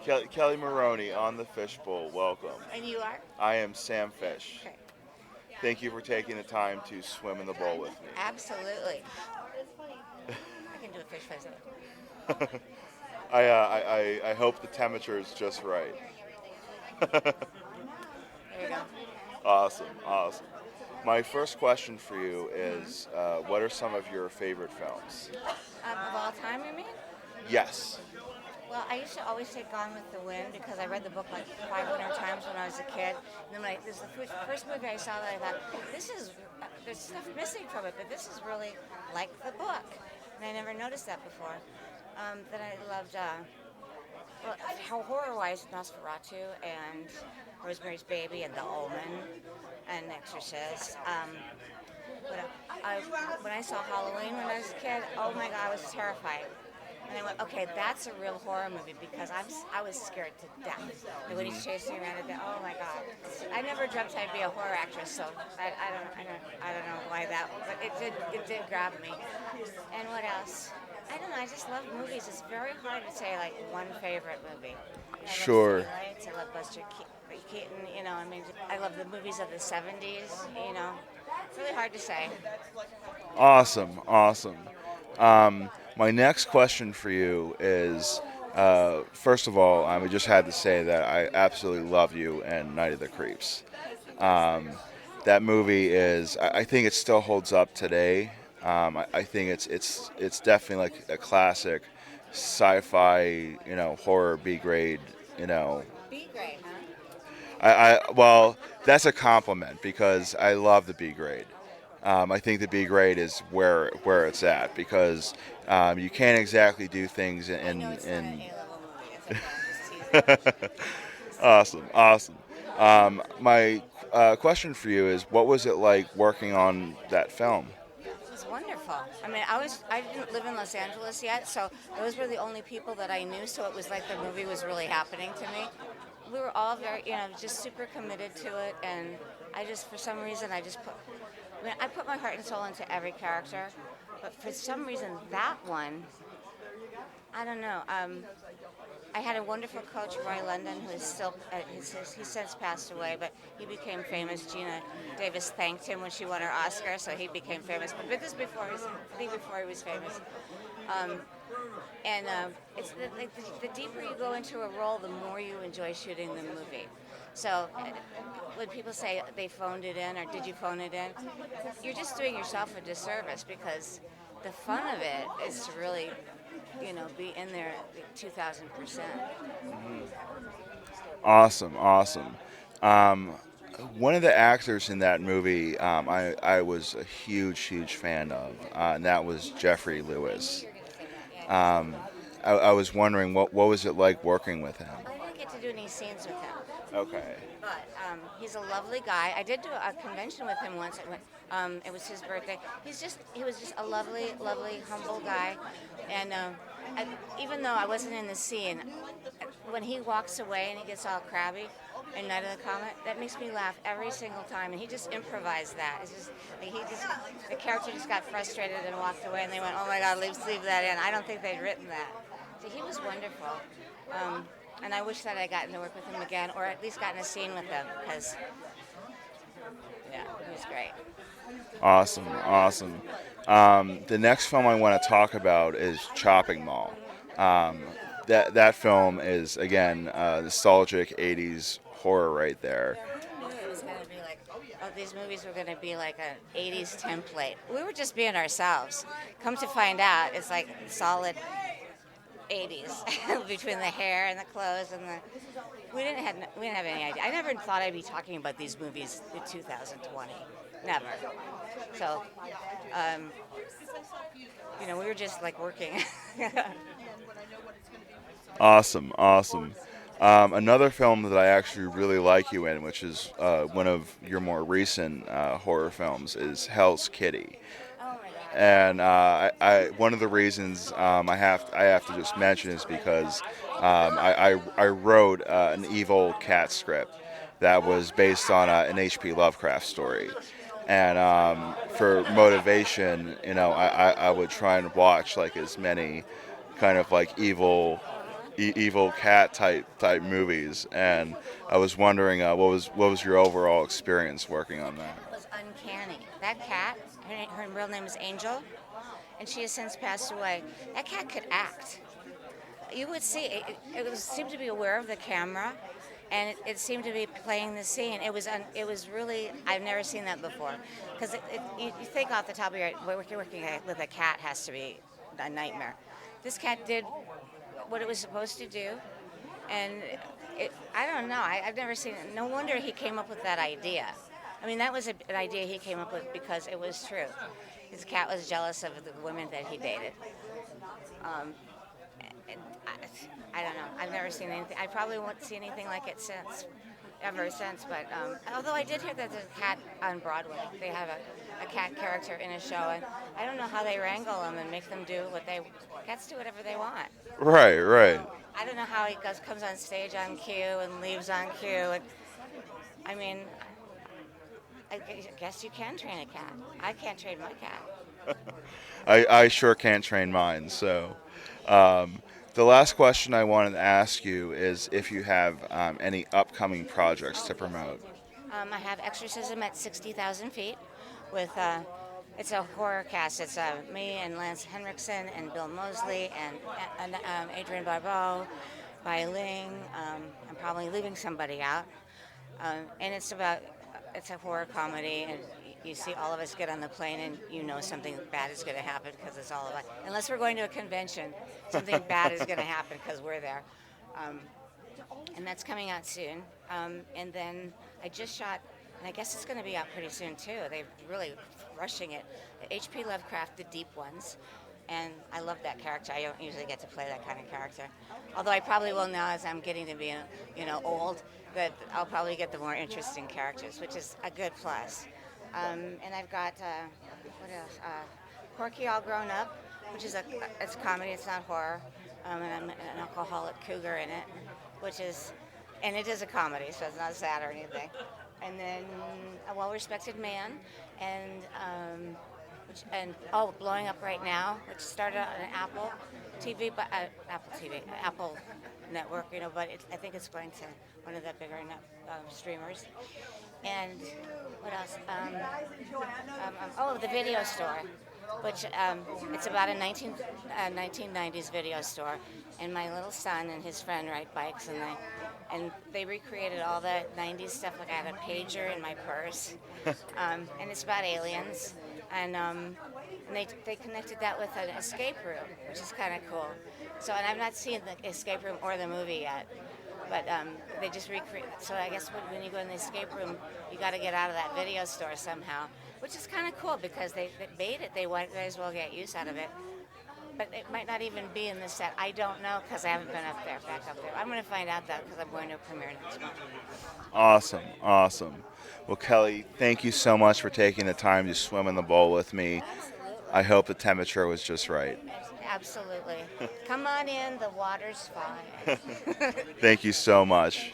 Kelli Maroney on the Fish Bowl. Welcome. And you are? I am Sam Fish. Okay. Thank you for taking the time to swim in the bowl with Absolutely. I can do a fish face. me. I hope the temperature is just right. There you go. Awesome, awesome. My first question for you is, what are some of your favorite films? Of all time, you mean? Yes. Well, I used to always take Gone with the Wind because I read the book like 500 times when I was a kid. And then this is the first movie I saw that I thought, there's stuff missing from it, but this is really like the book. And I never noticed that before. Then I loved, horror-wise, Nosferatu and Rosemary's Baby and The Omen and Exorcist. When I saw Halloween when I was a kid, oh my God, I was terrified. And I went, okay, that's a real horror movie because I was scared to death. And when he's chasing around at oh my God. I never dreamt I'd be a horror actress, so I don't know why that, but it did grab me. And what else? I don't know, I just love movies. It's very hard to say like one favorite movie. Sure. I love Buster Keaton, I love the movies of the 70s, It's really hard to say. Awesome, awesome. My next question for you is, first of all, I just had to say that I absolutely love you in Night of the Creeps. That movie I think it still holds up today. I think it's definitely like a classic sci-fi, horror B grade, B grade, huh? Well, that's a compliment because I love the B grade. I think the B grade is where it's at because you can't exactly do things in. I know it's not an A-level movie. It's a just teasing. Awesome, awesome. My question for you is, what was it like working on that film? It was wonderful. I didn't live in Los Angeles yet, so those were the only people that I knew. So it was like the movie was really happening to me. We were all very, just super committed to it, and for some reason, I put my heart and soul into every character, but for some reason that one, I don't know. I had a wonderful coach, Roy London, who is still, he's since passed away, but he became famous. Gina Davis thanked him when she won her Oscar, so he became famous. But this before he was famous. It's the deeper you go into a role, the more you enjoy shooting the movie. So when people say they phoned it in or did you phone it in, you're just doing yourself a disservice because the fun of it is to really, be in there 2,000%. Awesome, awesome. One of the actors in that movie, I was a huge fan of, and that was Jeffrey Lewis. I was wondering what was it like working with him? I didn't get to do any scenes with him. Okay. But he's a lovely guy. I did do a convention with him once. It was his birthday. He was just a lovely, humble guy. And even though I wasn't in the scene, when he walks away and he gets all crabby in Night of the Comet, that makes me laugh every single time. And he just improvised that. It's just the character just got frustrated and walked away. And they went, "Oh my God, leave that in." I don't think they'd written that. So he was wonderful. And I wish that I'd gotten to work with him again, or at least gotten a scene with him, because, he was great. Awesome, awesome. The next film I want to talk about is Chopping Mall. That film is, again, nostalgic 80s horror right there. Who knew it was going to be like, these movies were going to be like an 80s template. We were just being ourselves. Come to find out, it's like solid 80s between the hair and the clothes and we didn't have any idea. I never thought I'd be talking about these movies in 2020. Never. So, we were just like working. Awesome, awesome. Another film that I actually really like you in, which is one of your more recent horror films, is Hell's Kitty. And one of the reasons I have to just mention is because I wrote an evil cat script that was based on an H.P. Lovecraft story, and for motivation, I would try and watch like as many kind of like evil evil cat type movies, and I was wondering what was your overall experience working on that? It was uncanny. That cat, her real name is Angel, and she has since passed away. That cat could act. You would see it seemed to be aware of the camera, and it seemed to be playing the scene. It was really, I've never seen that before, because you think off the top of your head, working with a cat has to be a nightmare. This cat did what it was supposed to do, and I don't know. I've never seen it. No wonder he came up with that idea. I mean, that was an idea he came up with because it was true. His cat was jealous of the women that he dated. Um, and I don't know. I've never seen anything. I probably won't see anything like it ever since. But although I did hear that there's a cat on Broadway. They have a cat character in a show, and I don't know how they wrangle them and make them do cats do whatever they want. Right, right. I don't know how he comes on stage on cue and leaves on cue. And I mean, I guess you can train a cat. I can't train my cat. I sure can't train mine. So, the last question I wanted to ask you is if you have any upcoming projects to promote. I have Exorcism at 60,000 feet with, it's a horror cast. It's me and Lance Henriksen and Bill Moseley and Adrienne Barbeau, Bai Ling. I'm probably leaving somebody out. And it's a horror comedy, and you see all of us get on the plane and you know something bad is going to happen because it's all about, unless we're going to a convention, something bad is going to happen because we're there. And that's coming out soon. And then I just shot, and I guess it's going to be out pretty soon too. They're really rushing it. H.P. Lovecraft, The Deep Ones. And I love that character. I don't usually get to play that kind of character. Although I probably will now as I'm getting to be, old, that I'll probably get the more interesting characters, which is a good plus. And I've got, what else? Corky All Grown Up, which is it's a comedy, it's not horror. And I'm an alcoholic cougar in it, and it is a comedy, so it's not sad or anything. And then A Well-Respected Man, and Blowing Up Right Now, which started on an Apple TV, but Apple network, but I think it's going to one of the bigger streamers. And what else? The Video Store, which it's about a 1990s video store, and my little son and his friend ride bikes, and they recreated all the 90s stuff. Like I had a pager in my purse, and it's about aliens, and they connected that with an escape room, which is kind of cool. So, and I've not seen the escape room or the movie yet, but they just recreate. So I guess when you go in the escape room, you got to get out of that video store somehow, which is kind of cool because they made it. They might as well get use out of it. But it might not even be in the set. I don't know because I haven't been back up there. I'm going to find out though because I'm going to a premiere next month. Awesome, awesome. Well, Kelli, thank you so much for taking the time to swim in the bowl with me. Absolutely. I hope the temperature was just right. Absolutely. Come on in. The water's fine. Thank you so much.